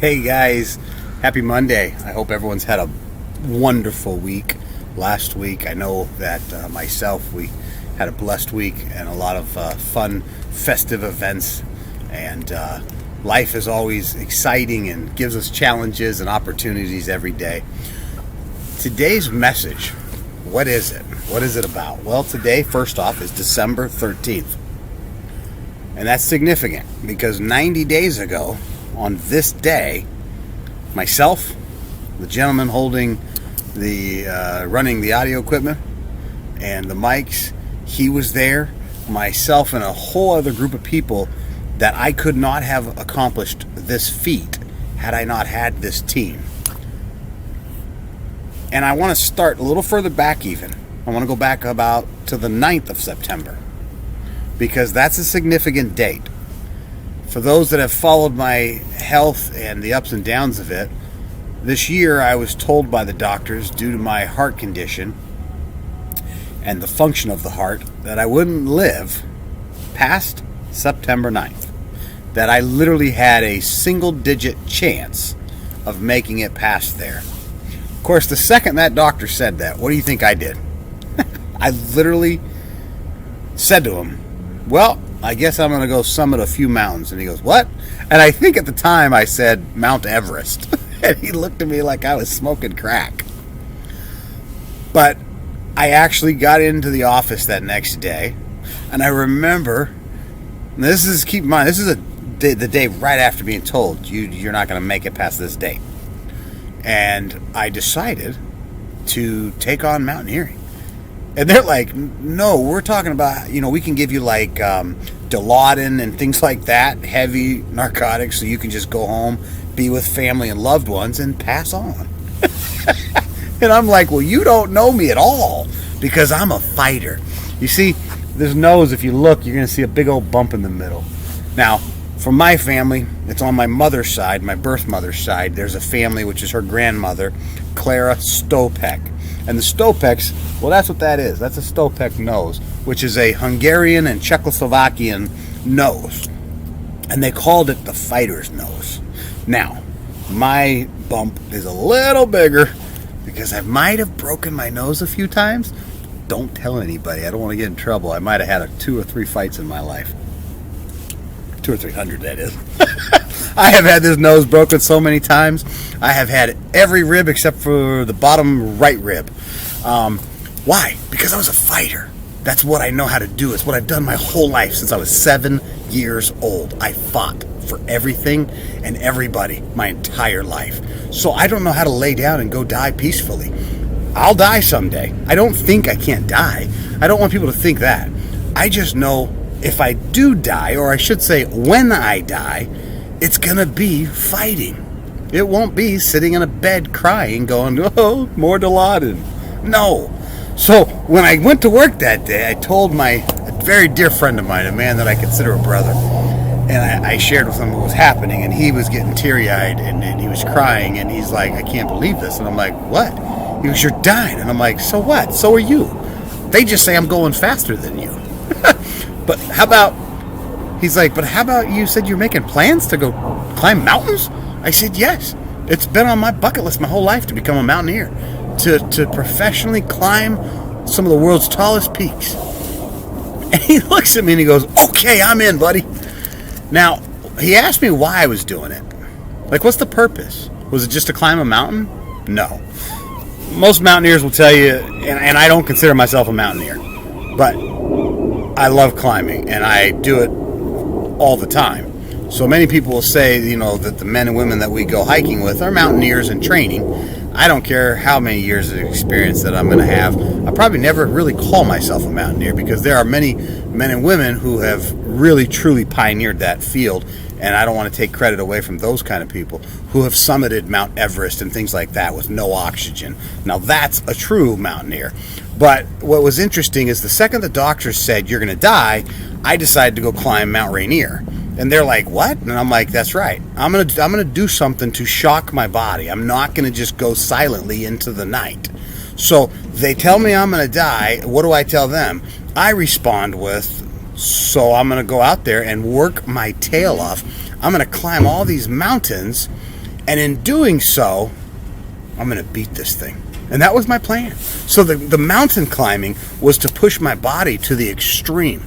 Hey guys, happy Monday. I hope everyone's had a wonderful week. Last week, I know that myself, we had a blessed week and a lot of fun, festive events. And life is always exciting and gives us challenges and opportunities every day. Today's message, what is it? What is it about? Well, today, first off, is December 13th. And that's significant because 90 days ago, on this day, myself, the gentleman holding the running the audio equipment and the mics, he was there, myself and a whole other group of people, that I could not have accomplished this feat had I not had this team. And I want to start a little further back even. I want to go back about to the 9th of September because that's a significant date. For those that have followed my health and the ups and downs of it, this year I was told by the doctors, due to my heart condition and the function of the heart, that I wouldn't live past September 9th. That I literally had a single-digit chance of making it past there. Of course, the second that doctor said that, what do you think I did? I literally said to him, well, I guess I'm going to go summit a few mountains. And he goes, what? And I think at the time I said Mount Everest. And he looked at me like I was smoking crack. But I actually got into the office that next day. And I remember, keep in mind, this is the day right after being told, you're not going to make it past this date. And I decided to take on mountaineering. And they're like, no, we're talking about, we can give you like Dilaudid and things like that, heavy narcotics, so you can just go home, be with family and loved ones, and pass on. And I'm like, well, you don't know me at all, because I'm a fighter. You see, this nose, if you look, you're going to see a big old bump in the middle. Now, from my family, it's on my mother's side, my birth mother's side. There's a family, which is her grandmother, Clara Stopek. And the Stopeks, well, that's what that is. That's a Stopek nose, which is a Hungarian and Czechoslovakian nose. And they called it the fighter's nose. Now, my bump is a little bigger because I might have broken my nose a few times. Don't tell anybody. I don't want to get in trouble. I might have had 2 or 3 fights in my life. 200 or 300, that is. I have had this nose broken so many times. I have had every rib except for the bottom right rib. Why? Because I was a fighter. That's what I know how to do. It's what I've done my whole life since I was 7 years old. I fought for everything and everybody my entire life. So I don't know how to lay down and go die peacefully. I'll die someday. I don't think I can't die. I don't want people to think that. I just know if I do die, or I should say when I die, it's going to be fighting. It won't be sitting in a bed crying going, oh, more Dilaudid. No. So when I went to work that day, I told a very dear friend of mine, a man that I consider a brother, and I shared with him what was happening, and he was getting teary-eyed, and he was crying, and he's like, I can't believe this. And I'm like, what? He goes, you're dying. And I'm like, so what? So are you. They just say I'm going faster than you. But how about... He's like, but how about you said you're making plans to go climb mountains? I said, yes. It's been on my bucket list my whole life to become a mountaineer, to professionally climb some of the world's tallest peaks. And he looks at me and he goes, okay, I'm in, buddy. Now, he asked me why I was doing it. Like, what's the purpose? Was it just to climb a mountain? No. Most mountaineers will tell you, and I don't consider myself a mountaineer, but I love climbing, and I do it all the time. So many people will say, that the men and women that we go hiking with are mountaineers in training. I don't care how many years of experience that I'm going to have. I probably never really call myself a mountaineer because there are many men and women who have really, truly pioneered that field. And I don't want to take credit away from those kind of people who have summited Mount Everest and things like that with no oxygen. Now, that's a true mountaineer. But what was interesting is the second the doctors said you're going to die, I decided to go climb Mount Rainier. And they're like, what? And I'm like, that's right. I'm gonna do something to shock my body. I'm not going to just go silently into the night. So they tell me I'm going to die. What do I tell them? I respond with, so I'm going to go out there and work my tail off. I'm going to climb all these mountains And in doing so, I'm going to beat this thing. And that was my plan. So the mountain climbing was to push my body to the extreme.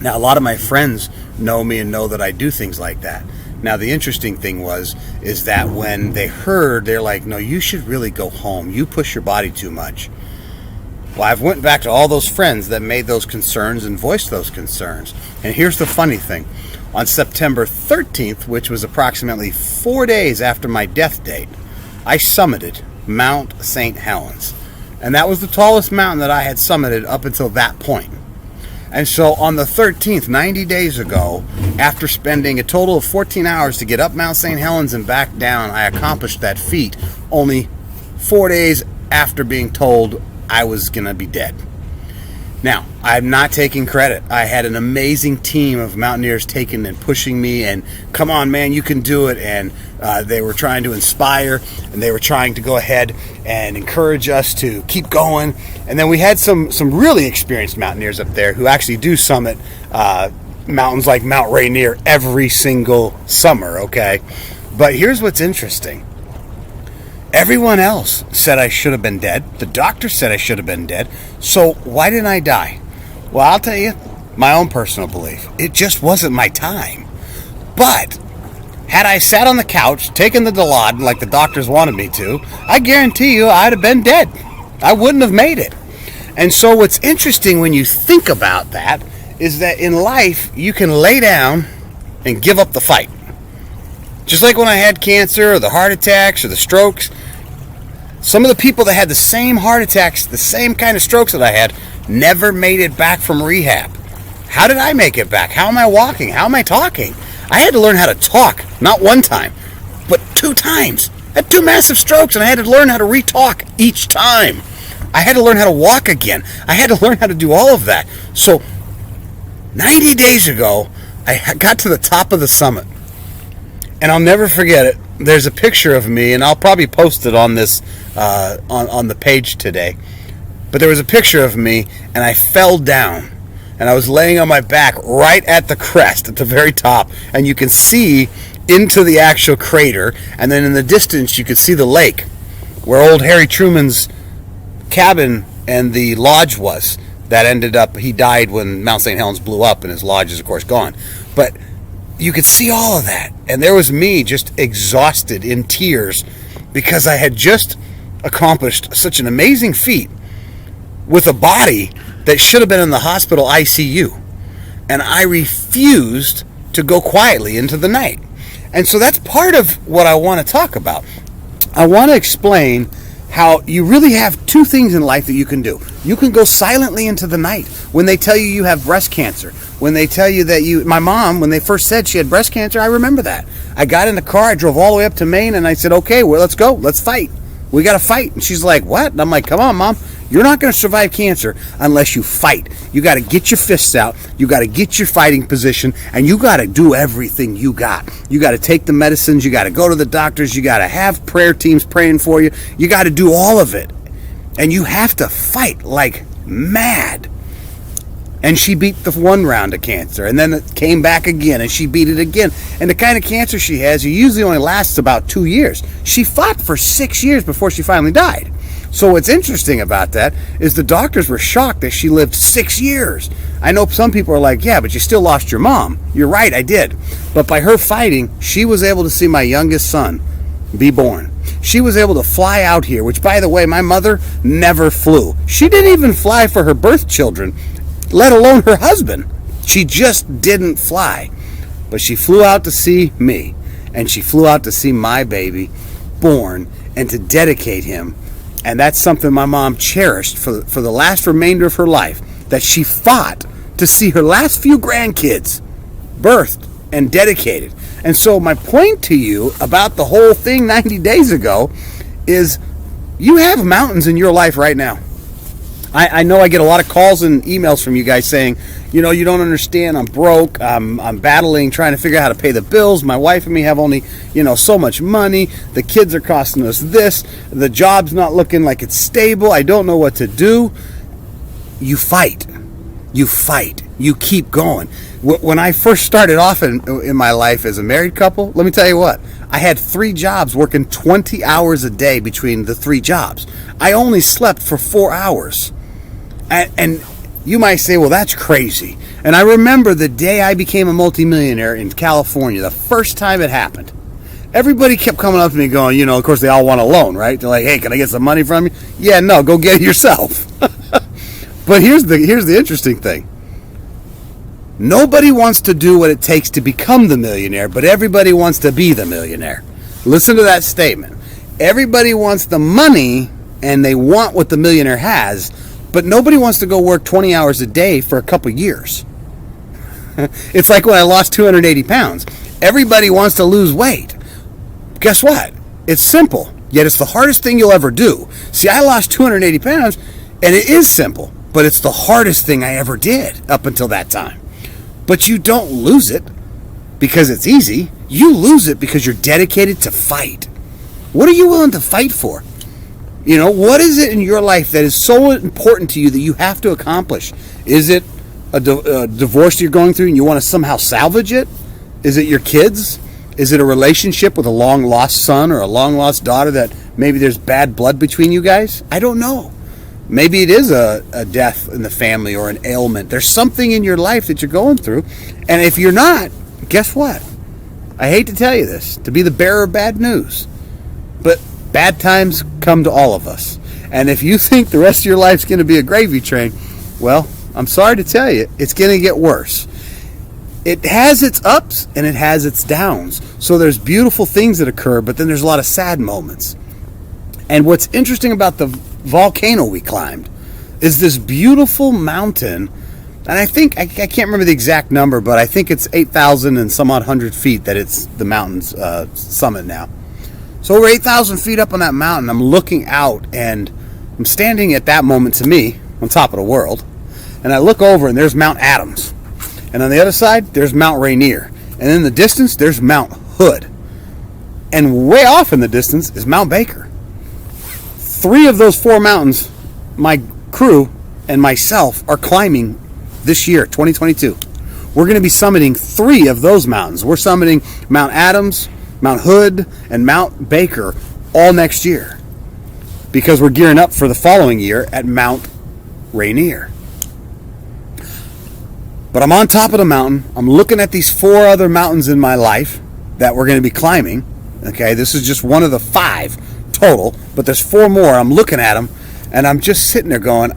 Now, a lot of my friends know me and know that I do things like that. Now, the interesting thing is that when they heard, they're like, no, you should really go home. You push your body too much. Well, I've went back to all those friends that made those concerns and voiced those concerns. And here's the funny thing. On September 13th, which was approximately 4 days after my death date, I summited Mt St Helens. And that was the tallest mountain that I had summited up until that point. And so on the 13th, 90 days ago, after spending a total of 14 hours to get up Mt St Helens and back down, I accomplished that feat only 4 days after being told I was going to be dead. Now, I'm not taking credit. I had an amazing team of mountaineers taking and pushing me and, come on, man, you can do it. And they were trying to inspire, and they were trying to go ahead and encourage us to keep going. And then we had some really experienced mountaineers up there who actually do summit mountains like Mount Rainier every single summer, okay? But here's what's interesting. Everyone else said I should have been dead. The doctor said I should have been dead. So why didn't I die? Well, I'll tell you, my own personal belief. It just wasn't my time. But had I sat on the couch, taken the Dilaudid like the doctors wanted me to, I guarantee you I'd have been dead. I wouldn't have made it. And so what's interesting when you think about that is that in life, you can lay down and give up the fight. Just like when I had cancer or the heart attacks or the strokes, some of the people that had the same heart attacks, the same kind of strokes that I had, never made it back from rehab. How did I make it back? How am I walking? How am I talking? I had to learn how to talk, not one time, but 2 times. I had 2 massive strokes, and I had to learn how to re-talk each time. I had to learn how to walk again. I had to learn how to do all of that. So 90 days ago, I got to the top of the summit. And I'll never forget it. There's a picture of me, and I'll probably post it on this on the page today. But there was a picture of me, and I fell down. And I was laying on my back right at the crest, at the very top. And you can see into the actual crater. And then in the distance, you could see the lake where old Harry Truman's cabin and the lodge was. That ended up, he died when Mt St Helens blew up, and his lodge is, of course, gone. But you could see all of that. And there was me just exhausted in tears because I had just accomplished such an amazing feat with a body that should have been in the hospital ICU. And I refused to go quietly into the night. And so that's part of what I want to talk about. I want to explain how you really have 2 things in life that you can do. You can go silently into the night when they tell you you have breast cancer. When they tell you that my mom, when they first said she had breast cancer, I remember that. I got in the car, I drove all the way up to Maine, and I said, okay, well, let's go. Let's fight. We got to fight. And she's like, what? And I'm like, come on, Mom. You're not going to survive cancer unless you fight. You got to get your fists out. You got to get your fighting position, and you got to do everything you got. You got to take the medicines. You got to go to the doctors. You got to have prayer teams praying for you. You got to do all of it. And you have to fight like mad. And she beat the 1 round of cancer, and then it came back again, and she beat it again. And the kind of cancer she has, it usually only lasts about 2 years. She fought for 6 years before she finally died. So what's interesting about that is the doctors were shocked that she lived 6 years. I know some people are like, yeah, but you still lost your mom. You're right, I did. But by her fighting, she was able to see my youngest son be born. She was able to fly out here, which, by the way, my mother never flew. She didn't even fly for her birth children, let alone her husband. She just didn't fly. But she flew out to see me, and she flew out to see my baby born and to dedicate him. And that's something my mom cherished for the last remainder of her life, that she fought to see her last few grandkids birthed and dedicated. And so my point to you about the whole thing 90 days ago is you have mountains in your life right now. I know I get a lot of calls and emails from you guys saying, you know, you don't understand, I'm broke, I'm battling, trying to figure out how to pay the bills, my wife and me have only, so much money, the kids are costing us this, the job's not looking like it's stable, I don't know what to do. You fight, you keep going. When I first started off in my life as a married couple, let me tell you what, I had 3 jobs working 20 hours a day between the 3 jobs. I only slept for 4 hours. And you might say, well, that's crazy. And I remember the day I became a multimillionaire in California, the first time it happened. Everybody kept coming up to me going, you know, of course they all want a loan, right? They're like, hey, can I get some money from you? Yeah, no, go get it yourself. But here's the interesting thing. Nobody wants to do what it takes to become the millionaire, but everybody wants to be the millionaire. Listen to that statement. Everybody wants the money and they want what the millionaire has, but nobody wants to go work 20 hours a day for a couple years. It's like when I lost 280 pounds. Everybody wants to lose weight. Guess what? It's simple, yet it's the hardest thing you'll ever do. See, I lost 280 pounds, and it is simple, but it's the hardest thing I ever did up until that time. But you don't lose it because it's easy. You lose it because you're dedicated to fight. What are you willing to fight for? You know, what is it in your life that is so important to you that you have to accomplish? Is it a divorce you're going through and you want to somehow salvage it? Is it your kids? Is it a relationship with a long-lost son or a long-lost daughter that maybe there's bad blood between you guys? I don't know. Maybe it is a death in the family or an ailment. There's something in your life that you're going through. And if you're not, guess what? I hate to tell you this, to be the bearer of bad news, but bad times come to all of us. And if you think the rest of your life's going to be a gravy train, well, I'm sorry to tell you, it's going to get worse. It has its ups and it has its downs. So there's beautiful things that occur, but then there's a lot of sad moments. And what's interesting about the volcano we climbed is this beautiful mountain, and I think I can't remember the exact number, but I think it's 8,000 and some odd hundred feet that it's the mountain's summit now. So we're 8,000 feet up on that mountain. I'm looking out and I'm standing at that moment to me on top of the world, and I look over and there's Mount Adams, and on the other side there's Mount Rainier, and in the distance there's Mount Hood, and way off in the distance is Mount Baker. 3 of those 4 mountains, my crew and myself are climbing this year, 2022. We're going to be summiting 3 of those mountains. We're summiting Mount Adams, Mount Hood, and Mount Baker all next year because we're gearing up for the following year at Mount Rainier. But I'm on top of the mountain. I'm looking at these 4 other mountains in my life that we're going to be climbing. Okay, this is just one of the 5 total, but there's 4 more. I'm looking at them, and I'm just sitting there going,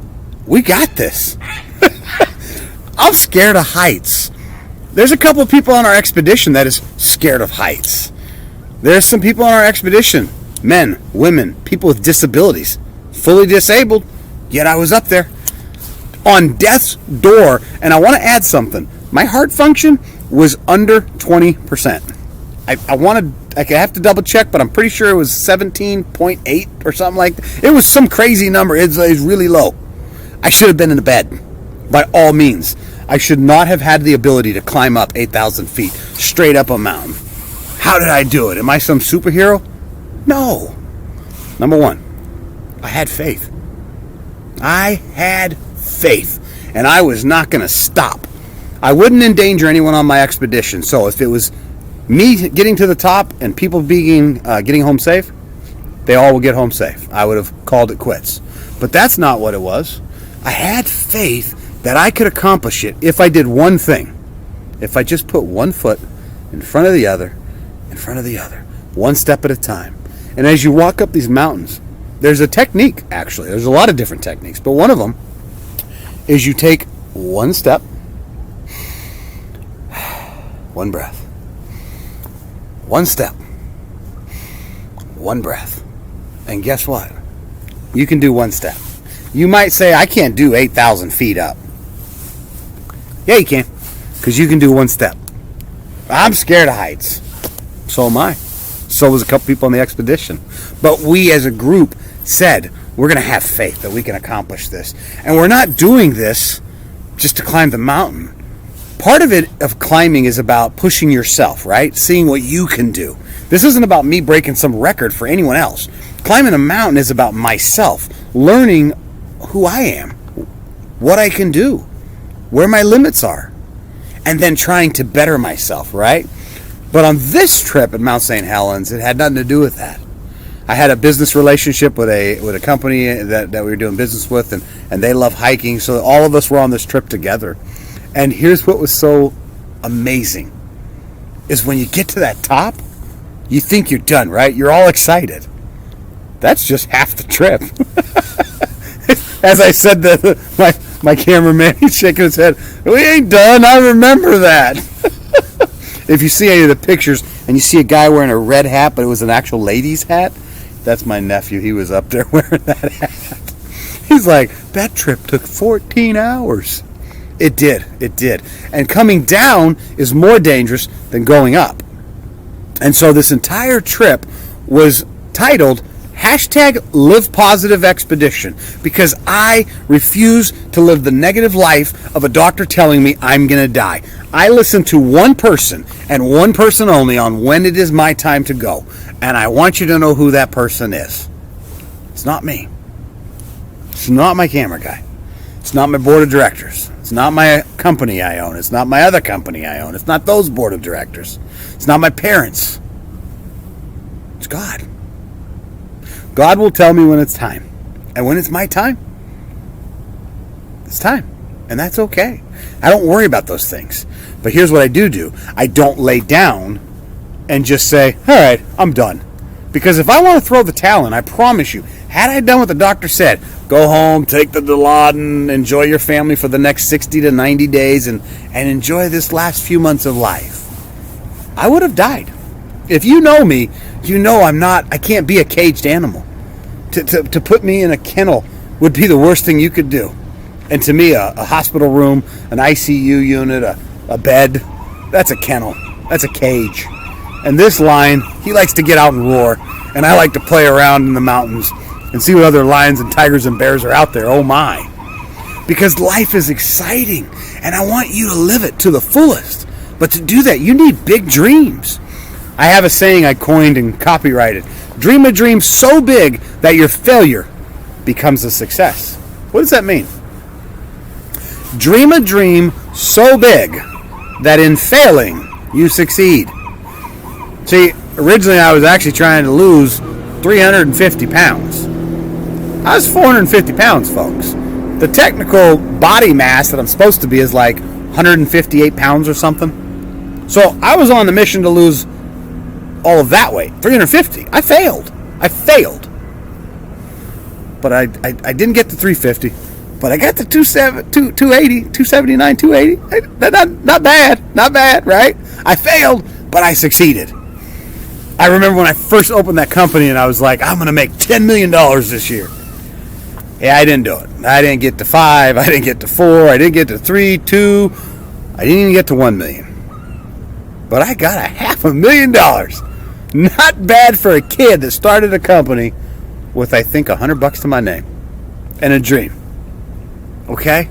we got this. I'm scared of heights. There's a couple of people on our expedition that is scared of heights. There's some people on our expedition, men, women, people with disabilities, fully disabled, yet I was up there on death's door. And I want to add something. My heart function was under 20%. I have to double check, but I'm pretty sure it was 17.8 or something like that. It was some crazy number. It's really low. I should have been in the bed, by all means. I should not have had the ability to climb up 8,000 feet straight up a mountain. How did I do it? Am I some superhero? No. Number 1, I had faith. I had faith, and I was not going to stop. I wouldn't endanger anyone on my expedition. So if it was me getting to the top and people getting home safe, they all will get home safe. I would have called it quits. But that's not what it was. I had faith that I could accomplish it if I did one thing. If I just put one foot in front of the other, in front of the other, one step at a time. And as you walk up these mountains, there's a technique, actually. There's a lot of different techniques, but one of them is you take one step, one breath. One step, one breath. And guess what? You can do one step. You might say, I can't do 8,000 feet up. Yeah, you can, because you can do one step. I'm scared of heights. So am I. So was a couple people on the expedition. But we as a group said, we're going to have faith that we can accomplish this. And we're not doing this just to climb the mountain. Part of it, of climbing, is about pushing yourself, right? Seeing what you can do. This isn't about me breaking some record for anyone else. Climbing a mountain is about myself, learning who I am, what I can do, where my limits are. and then trying to better myself, right? But on this trip at Mt St Helens, it had nothing to do with that. I had a business relationship with a company that we were doing business with, and they love hiking, so all of us were on this trip together. And here's what was so amazing, is when you get to that top, you think you're done, right? You're all excited. That's just half the trip. As I said to my cameraman, he's shaking his head. We ain't done. I remember that. If you see any of the pictures and you see a guy wearing a red hat, but it was an actual lady's hat, that's my nephew. He was up there wearing that hat. He's like, that trip took 14 hours. It did. And coming down is more dangerous than going up. And so this entire trip was titled #Live Positive Expedition, because I refuse to live the negative life of a doctor telling me I'm going to die. I listen to one person and one person only on when it is my time to go. And I want you to know who that person is. It's not me. It's not my camera guy. It's not my board of directors. It's not my company I own. It's not my other company I own. It's not those board of directors. It's not my parents. It's God. God will tell me when it's time. And when it's my time, it's time. And that's okay. I don't worry about those things. But here's what I do. I don't lay down and just say, all right, I'm done. Because if I want to throw the towel in, I promise you, had I done what the doctor said, go home, take the Dilaudid, enjoy your family for the next 60 to 90 days, and enjoy this last few months of life, I would have died. If you know me, you know I can't be a caged animal. To put me in a kennel would be the worst thing you could do. And to me, a hospital room, an ICU unit, a bed, that's a kennel. That's a cage. And this lion, he likes to get out and roar. And I like to play around in the mountains and see what other lions and tigers and bears are out there. Oh my. Because life is exciting. And I want you to live it to the fullest. But to do that, you need big dreams. I have a saying I coined and copyrighted. Dream a dream so big that your failure becomes a success. What does that mean? Dream a dream so big that in failing, you succeed. See, originally I was actually trying to lose 350 pounds. I was 450 pounds, folks. The technical body mass that I'm supposed to be is like 158 pounds or something. So I was on the mission to lose all of that weight, 350. I failed. But I didn't get to 350. But I got to 280, 279, 280. Not bad, right? I failed, but I succeeded. I remember when I first opened that company and I was like, I'm going to make $10 million this year. Yeah, I didn't do it. I didn't get to 5. I didn't get to 4. I didn't get to 3, 2. I didn't even get to 1 million. But I got $500,000. Not bad for a kid that started a company with, I think, $100 to my name and a dream. Okay?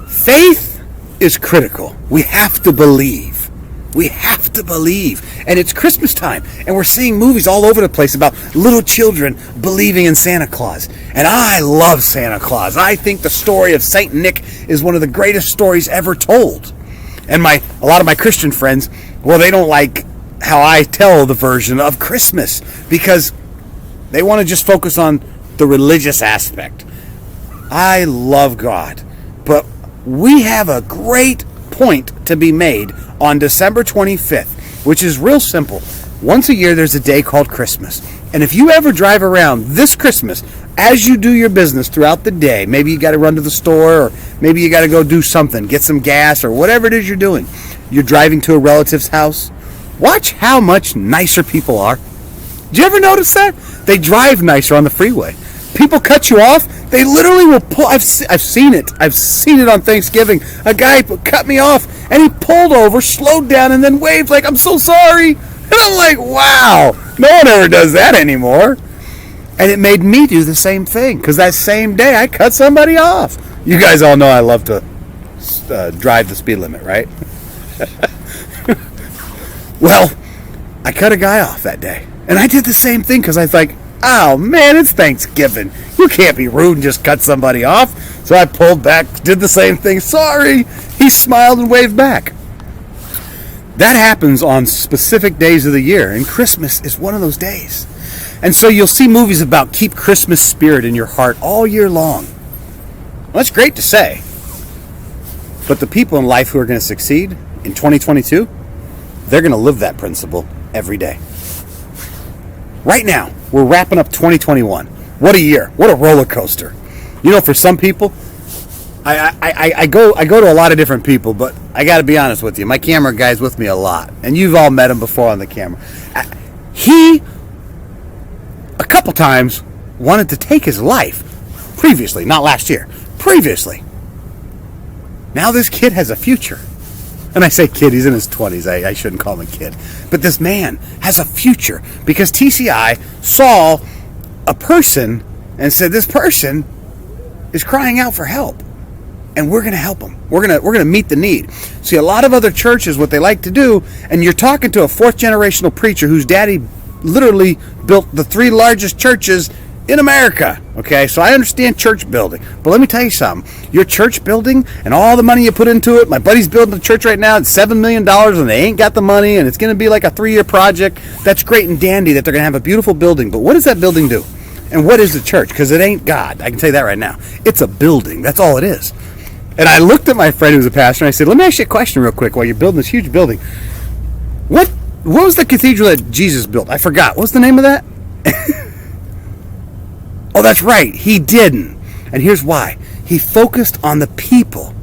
Faith is critical. We have to believe. And it's Christmas time, and we're seeing movies all over the place about little children believing in Santa Claus. And I love Santa Claus. I think the story of Saint Nick is one of the greatest stories ever told. And a lot of my Christian friends, well, they don't like how I tell the version of Christmas because they want to just focus on the religious aspect. I love God, but we have a great point to be made on December 25th, which is real simple. Once a year, there's a day called Christmas. And if you ever drive around this Christmas, as you do your business throughout the day, maybe you got to run to the store, or maybe you got to go do something, get some gas, or whatever it is you're doing. You're driving to a relative's house. Watch how much nicer people are. Did you ever notice that? They drive nicer on the freeway. People cut you off. They literally will pull. I've seen it. I've seen it on Thanksgiving. A guy cut me off, and he pulled over, slowed down, and then waved like, I'm so sorry. And I'm like, wow. No one ever does that anymore. And it made me do the same thing, because that same day I cut somebody off. You guys all know I love to drive the speed limit, right? Well, I cut a guy off that day. And I did the same thing because I was like, oh man, it's Thanksgiving. You can't be rude and just cut somebody off. So I pulled back, did the same thing. Sorry. He smiled and waved back. That happens on specific days of the year, and Christmas is one of those days. And so you'll see movies about keep Christmas spirit in your heart all year long. Well, that's great to say. But the people in life who are going to succeed in 2022, they're going to live that principle every day. Right now, we're wrapping up 2021. What a year. What a roller coaster. You know, for some people, I go to a lot of different people, but I got to be honest with you. My camera guy's with me a lot, and you've all met him before on the camera. He, a couple times, wanted to take his life. Previously, not last year. Previously. Now this kid has a future. And I say kid, he's in his 20s. I shouldn't call him a kid. But this man has a future because TCI saw a person and said, this person is crying out for help. And we're going to help them. We're going to meet the need. See, a lot of other churches, what they like to do, and you're talking to a fourth generational preacher whose daddy literally built the 3 largest churches in America. Okay, so I understand church building, but let me tell you something. Your church building and all the money you put into it, my buddy's building a church right now, it's $7 million and they ain't got the money and it's going to be like a 3-year project. That's great and dandy that they're going to have a beautiful building, but what does that building do? And what is the church? Because it ain't God. I can tell you that right now. It's a building. That's all it is. And I looked at my friend who's a pastor and I said, let me ask you a question real quick while you're building this huge building. What was the cathedral that Jesus built? I forgot. What's the name of that? Oh, that's right. He didn't. And here's why. He focused on the people.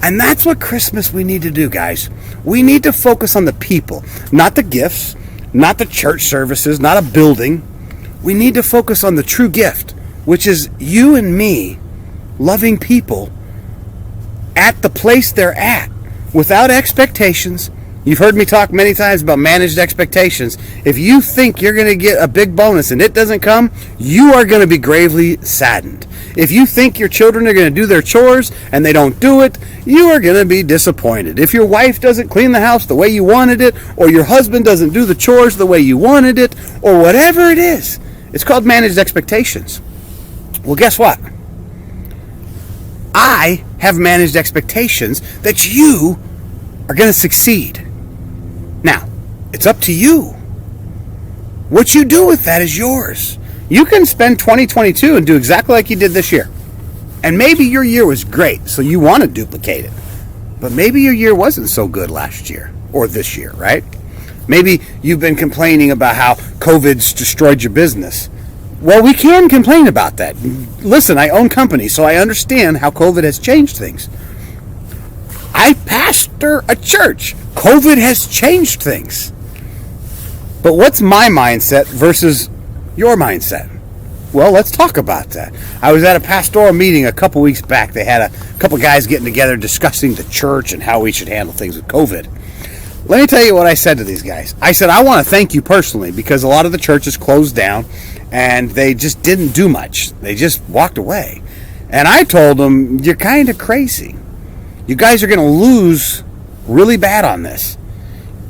And that's what Christmas we need to do, guys. We need to focus on the people. Not the gifts, not the church services, not a building. We need to focus on the true gift, which is you and me loving people at the place they're at without expectations. You've heard me talk many times about managed expectations. If you think you're going to get a big bonus and it doesn't come, you are going to be gravely saddened. If you think your children are going to do their chores and they don't do it, you are going to be disappointed. If your wife doesn't clean the house the way you wanted it, or your husband doesn't do the chores the way you wanted it, or whatever it is, it's called managed expectations. Well, guess what? I have managed expectations that you are going to succeed. Now, it's up to you. What you do with that is yours. You can spend 2022 and do exactly like you did this year. And maybe your year was great, so you want to duplicate it. But maybe your year wasn't so good last year or this year, right? Maybe you've been complaining about how COVID's destroyed your business. Well, we can complain about that. Listen, I own companies, so I understand how COVID has changed things. I pastor a church. COVID has changed things. But what's my mindset versus your mindset? Well, let's talk about that. I was at a pastoral meeting a couple weeks back. They had a couple guys getting together discussing the church and how we should handle things with COVID. Let me tell you what I said to these guys. I said, I want to thank you personally because a lot of the churches closed down and they just didn't do much. They just walked away. And I told them, you're kind of crazy. You guys are going to lose really bad on this.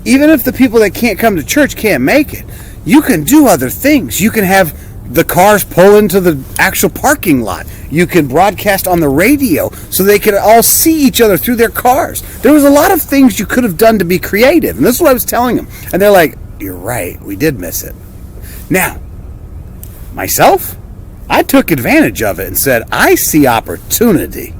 Even if the people that can't come to church can't make it, you can do other things. You can have the cars pull into the actual parking lot. You can broadcast on the radio so they can all see each other through their cars. There was a lot of things you could have done to be creative. And this is what I was telling them. And they're like, you're right, we did miss it. Now, myself, I took advantage of it and said, I see opportunity.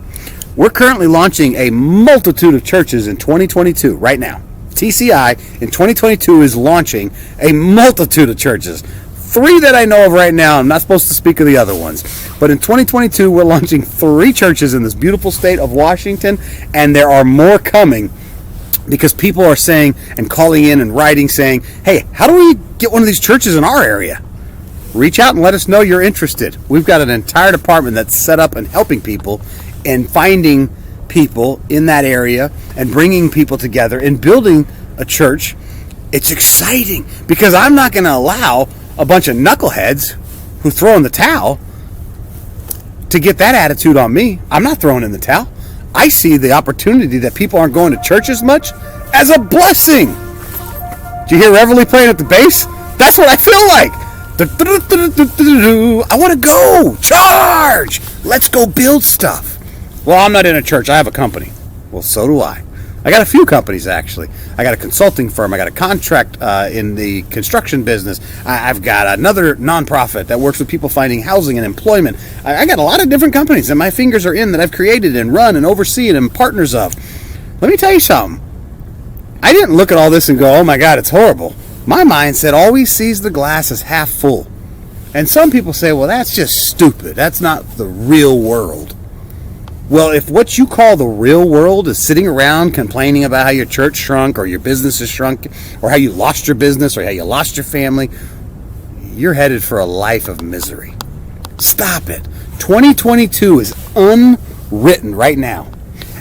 We're currently launching a multitude of churches in 2022 right now. TCI in 2022 is launching a multitude of churches. 3 that I know of right now. I'm not supposed to speak of the other ones. But in 2022, we're launching 3 churches in this beautiful state of Washington, and there are more coming because people are saying and calling in and writing saying, hey, how do we get one of these churches in our area? Reach out and let us know you're interested. We've got an entire department that's set up and helping people and finding people in that area and bringing people together and building a church. It's exciting because I'm not going to allow a bunch of knuckleheads who throw in the towel to get that attitude on me. I'm not throwing in the towel. I see the opportunity that people aren't going to church as much as a blessing. Do you hear Reveille playing at the bass? That's what I feel like. I want to go. Charge. Let's go build stuff. Well, I'm not in a church. I have a company. Well, so do I. I got a few companies, actually. I got a consulting firm. I got a contract in the construction business. I've got another nonprofit that works with people finding housing and employment. I got a lot of different companies that my fingers are in that I've created and run and overseen and partners of. Let me tell you something. I didn't look at all this and go, oh my God, it's horrible. My mindset always sees the glass as half full. And some people say, well, that's just stupid. That's not the real world. Well, if what you call the real world is sitting around complaining about how your church shrunk or your business has shrunk or how you lost your business or how you lost your family, you're headed for a life of misery. Stop it. 2022 is unwritten right now.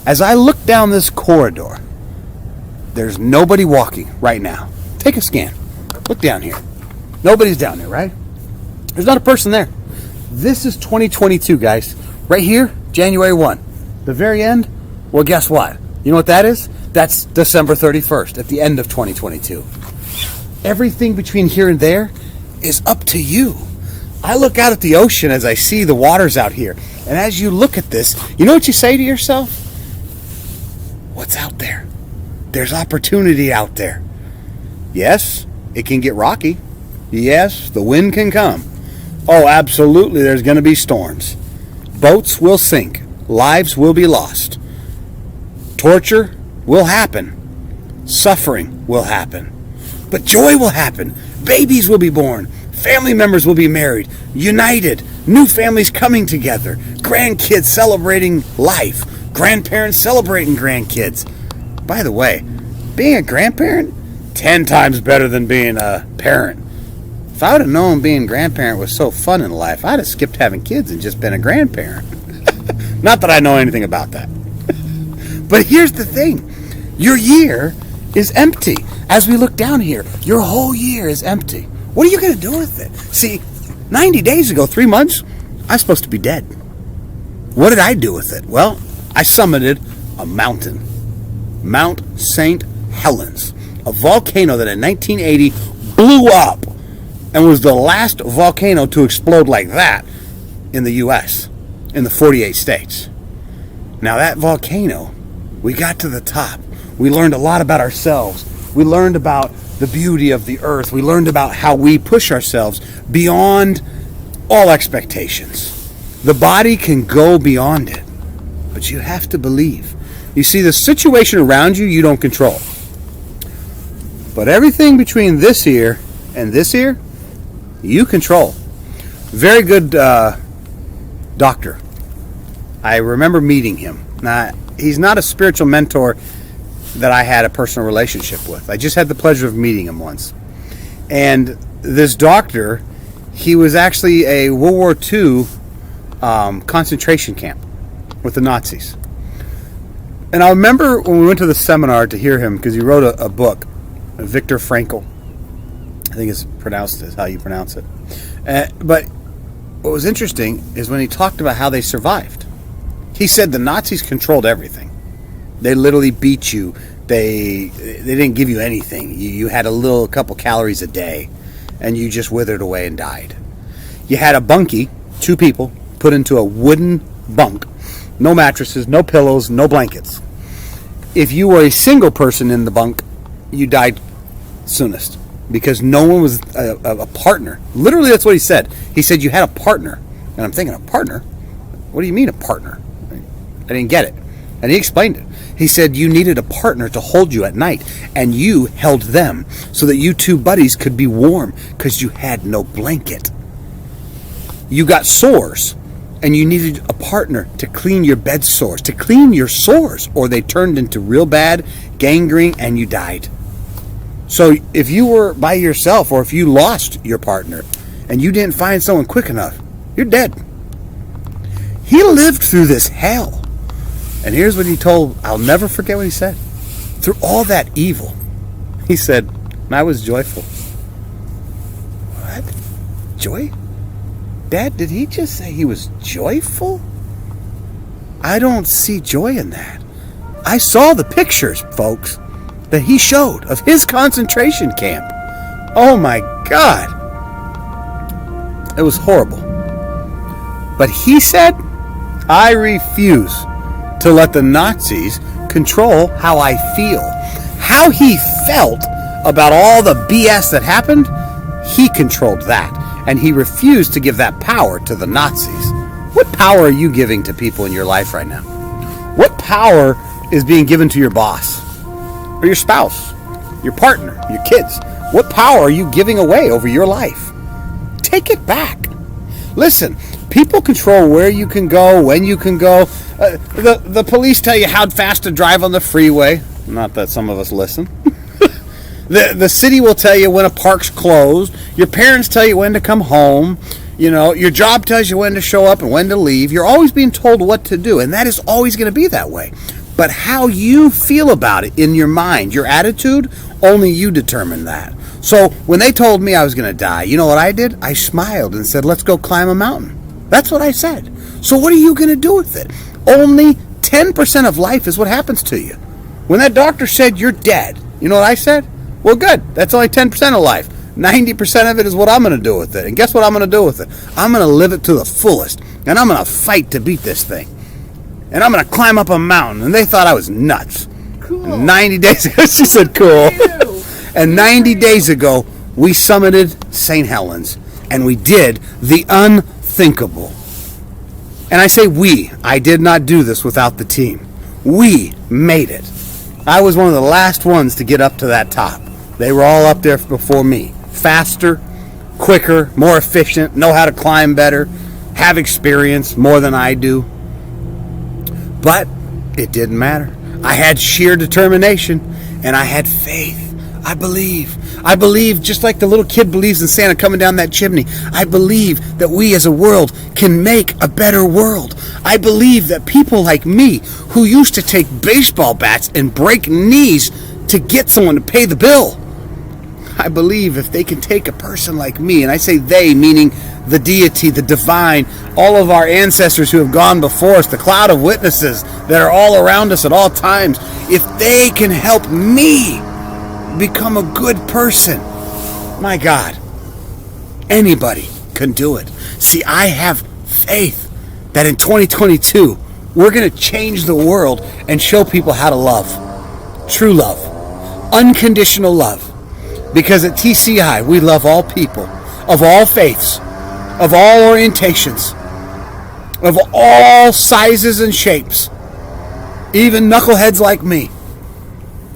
As I look down this corridor, there's nobody walking right now. Take a scan. Look down here. Nobody's down there, right? There's not a person there. This is 2022, guys. Right here, January 1. The very end, well, guess what? You know what that is? That's December 31st, at the end of 2022. Everything between here and there is up to you. I look out at the ocean as I see the waters out here. And as you look at this, you know what you say to yourself? What's out there? There's opportunity out there. Yes, it can get rocky. Yes, the wind can come. Oh, absolutely, there's going to be storms. Boats will sink. Lives will be lost. Torture will happen. Suffering will happen. But joy will happen. Babies will be born. Family members will be married, united. New families coming together. Grandkids celebrating life. Grandparents celebrating grandkids. By the way, being a grandparent, 10 times better than being a parent. If I would have known being a grandparent was so fun in life, I'd have skipped having kids and just been a grandparent. Not that I know anything about that. But here's the thing. Your year is empty. As we look down here, your whole year is empty. What are you going to do with it? See, 90 days ago, 3 months, I was supposed to be dead. What did I do with it? Well, I summited a mountain. Mt St Helens. A volcano that in 1980 blew up and was the last volcano to explode like that in the U.S., in the 48 states. Now that volcano, we got to the top. We learned a lot about ourselves. We learned about the beauty of the earth. We learned about how we push ourselves beyond all expectations. The body can go beyond it, but you have to believe. You see, the situation around you, you don't control. But everything between this ear and this ear, you control. Very good doctor. I remember meeting him. Now, he's not a spiritual mentor that I had a personal relationship with. I just had the pleasure of meeting him once. And this doctor, he was actually a World War II concentration camp with the Nazis. And I remember when we went to the seminar to hear him, because he wrote a book, Viktor Frankl. I think it's pronounced as how you pronounce it. But what was interesting is when he talked about how they survived. He said the Nazis controlled everything. They literally beat you. They didn't give you anything. You had a couple calories a day, and you just withered away and died. You had a bunkie, 2 people, put into a wooden bunk. No mattresses, no pillows, no blankets. If you were a single person in the bunk, you died soonest because no one was a partner. Literally, that's what he said. He said you had a partner. And I'm thinking, a partner? What do you mean a partner? I didn't get it. And he explained it. He said you needed a partner to hold you at night, and you held them so that you 2 buddies could be warm because you had no blanket. You got sores, and you needed a partner to clean your bed sores, to clean your sores, or they turned into real bad gangrene and you died. So if you were by yourself, or if you lost your partner and you didn't find someone quick enough, you're dead. He lived through this hell. And here's what he told, I'll never forget what he said. Through all that evil, he said, I was joyful. What? Joy? Dad, did he just say he was joyful? I don't see joy in that. I saw the pictures, folks, that he showed of his concentration camp. Oh my God. It was horrible. But he said, I refuse to let the Nazis control how I feel. How he felt about all the BS that happened, he controlled that. And he refused to give that power to the Nazis. What power are you giving to people in your life right now? What power is being given to your boss? Or your spouse? Your partner? Your kids? What power are you giving away over your life? Take it back. Listen, people control where you can go, when you can go. The police tell you how fast to drive on the freeway. Not that some of us listen. The city will tell you when a park's closed. Your parents tell you when to come home. You know, your job tells you when to show up and when to leave. You're always being told what to do, and that is always going to be that way. But how you feel about it in your mind, your attitude, only you determine that. So when they told me I was going to die, you know what I did? I smiled and said, let's go climb a mountain. That's what I said. So what are you going to do with it? Only 10% of life is what happens to you. When that doctor said you're dead, you know what I said? Well, good. That's only 10% of life. 90% of it is what I'm going to do with it. And guess what I'm going to do with it? I'm going to live it to the fullest. And I'm going to fight to beat this thing. And I'm going to climb up a mountain. And they thought I was nuts. Cool. And 90 days ago, she said cool. And 90 days ago, we summited St. Helens. And we did the unthinkable. And I say we. I did not do this without the team. We made it. I was one of the last ones to get up to that top. They were all up there before me. Faster, quicker, more efficient, know how to climb better, have experience more than I do. But it didn't matter. I had sheer determination, and I had faith. I believe. I believe just like the little kid believes in Santa coming down that chimney. I believe that we as a world can make a better world. I believe that people like me who used to take baseball bats and break knees to get someone to pay the bill. I believe if they can take a person like me, and I say they, meaning the deity, the divine, all of our ancestors who have gone before us, the cloud of witnesses that are all around us at all times, if they can help me become a good person, my God, anybody can do it. See, I have faith that in 2022, we're going to change the world and show people how to love. True love. Unconditional love. Because at TCI, we love all people, of all faiths, of all orientations, of all sizes and shapes, even knuckleheads like me.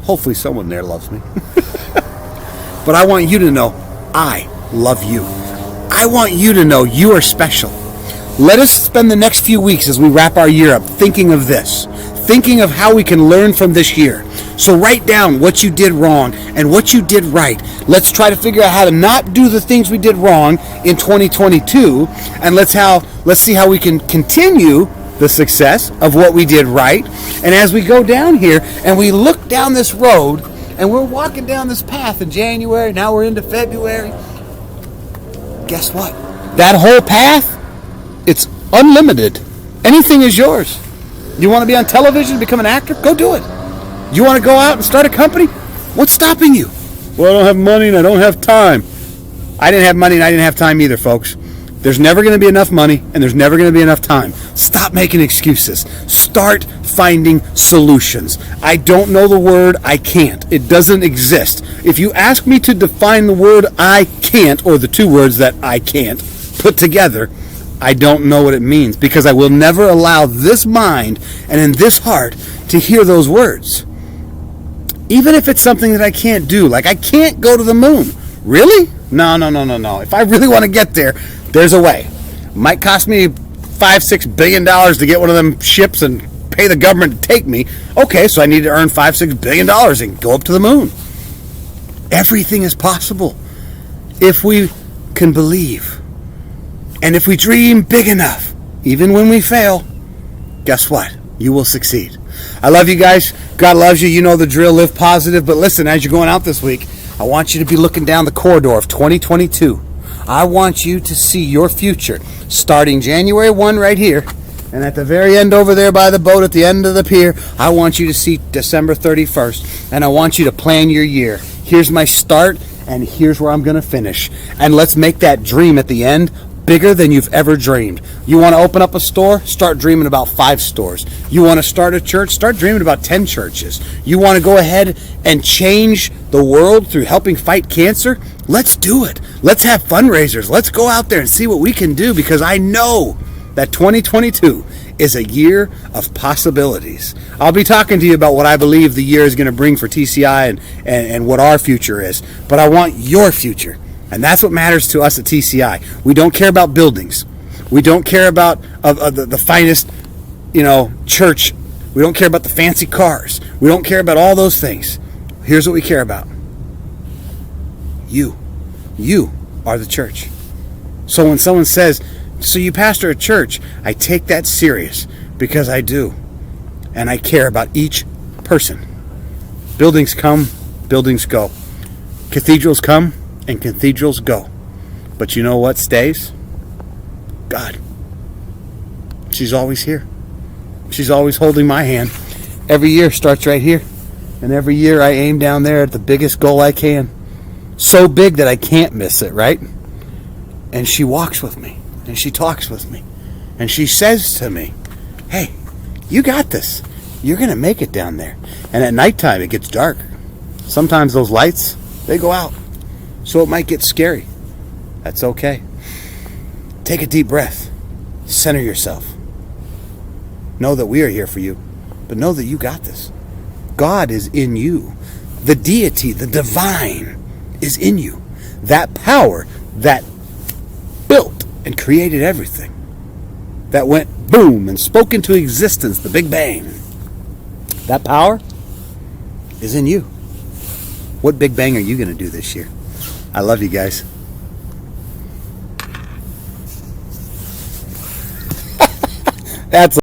Hopefully someone there loves me. But I want you to know I love you. I want you to know you are special. Let us spend the next few weeks as we wrap our year up thinking of this, thinking of how we can learn from this year. So write down what you did wrong and what you did right. Let's try to figure out how to not do the things we did wrong in 2022, and let's see how we can continue the success of what we did right. And as we go down here and we look down this road and we're walking down this path in January, now we're into February, guess what? That whole path, it's unlimited. Anything is yours. You want to be on television, become an actor? Go do it. You want to go out and start a company? What's stopping you? Well, I don't have money and I don't have time. I didn't have money and I didn't have time either, folks. There's never going to be enough money and there's never going to be enough time. Stop making excuses. Start finding solutions. I don't know the word I can't. It doesn't exist. If you ask me to define the word I can't, or the two words that I can't put together, I don't know what it means, because I will never allow this mind and in this heart to hear those words. Even if it's something that I can't do, like I can't go to the moon. Really? No. If I really want to get there, there's a way. It might cost me $5-6 billion to get one of them ships and pay the government to take me. Okay, so I need to earn $5-6 billion and go up to the moon. Everything is possible if we can believe. And if we dream big enough, even when we fail, guess what? You will succeed. I love you guys. God loves you. You know the drill. Live positive. But listen, as you're going out this week, I want you to be looking down the corridor of 2022. I want you to see your future starting January 1 right here. And at the very end over there by the boat at the end of the pier, I want you to see December 31st. And I want you to plan your year. Here's my start and here's where I'm going to finish. And let's make that dream at the end bigger than you've ever dreamed. You want to open up a store? Start dreaming about 5 stores. You want to start a church? Start dreaming about 10 churches. You want to go ahead and change the world through helping fight cancer? Let's do it. Let's have fundraisers. Let's go out there and see what we can do, because I know that 2022 is a year of possibilities. I'll be talking to you about what I believe the year is going to bring for TCI and what our future is. But I want your future. And that's what matters to us at TCI. We don't care about buildings. We don't care about the finest, church. We don't care about the fancy cars. We don't care about all those things. Here's what we care about. You. You are the church. So when someone says, so you pastor a church, I take that serious, because I do. And I care about each person. Buildings come, buildings go. Cathedrals come, and cathedrals go. But you know what stays? God. She's always here. She's always holding my hand. Every year starts right here. And every year I aim down there at the biggest goal I can. So big that I can't miss it, right? And she walks with me. And she talks with me. And she says to me, hey, you got this. You're going to make it down there. And at nighttime it gets dark. Sometimes those lights, they go out. So it might get scary. That's okay. Take a deep breath. Center yourself. Know that we are here for you. But know that you got this. God is in you. The deity, the divine, is in you. That power that built and created everything. That went boom and spoke into existence, the Big Bang. That power is in you. What Big Bang are you going to do this year? I love you guys. That's